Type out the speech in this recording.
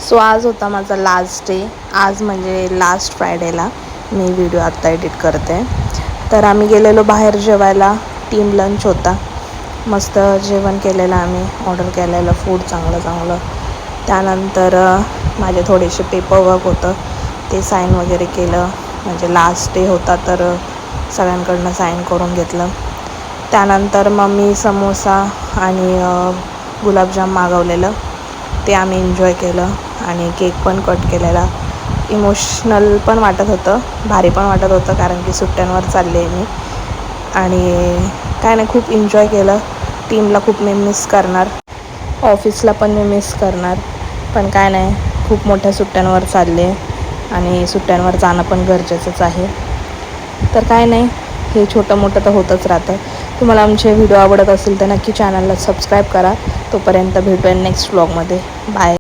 So आज होता माझा लास्ट डे. आज म्हणजे लास्ट फ्रायडेला मी व्हिडिओ आत्ता एडिट करते. तर आम्ही गेलेलो बाहेर जेवायला. टीम लंच होता. मस्त जेवण केलेलं आम्ही. ऑर्डर केलेलं फूड चांगलं. त्यानंतर माझे थोडेसे पेपरवर्क होतं ते साईन वगैरे केलं. म्हणजे लास्ट डे होता तर सगळ्यांकडनं साईन करून घेतलं. त्यानंतर मग मी समोसा आणि गुलाबजाम मागवलेलं ते आम्ही एन्जॉय केलं. आणि केक पण कट केलेला. इमोशनल पण वाटत होतं, भारी पण वाटत होतं, कारण की सुट्ट्यांवर चालले आहे मी. आणि काय नाही, खूप एन्जॉय केलं. टीमला खूप मी मिस करणार, ऑफिसला पण मी मिस करणार. पण काय नाही, खूप मोठ्या सुट्ट्यांवर चालले आणि सुट्ट्यांवर जाणं पण गरजेचंच आहे. तर काय नाही, हे छोटं मोठं तर होतच राहतं. तुम्हाला आमचे व्हिडिओ आवडत असेल तर नक्की चॅनलला सबस्क्राईब करा. तोपर्यंत भेटूया नेक्स्ट व्लॉगमध्ये. बाय.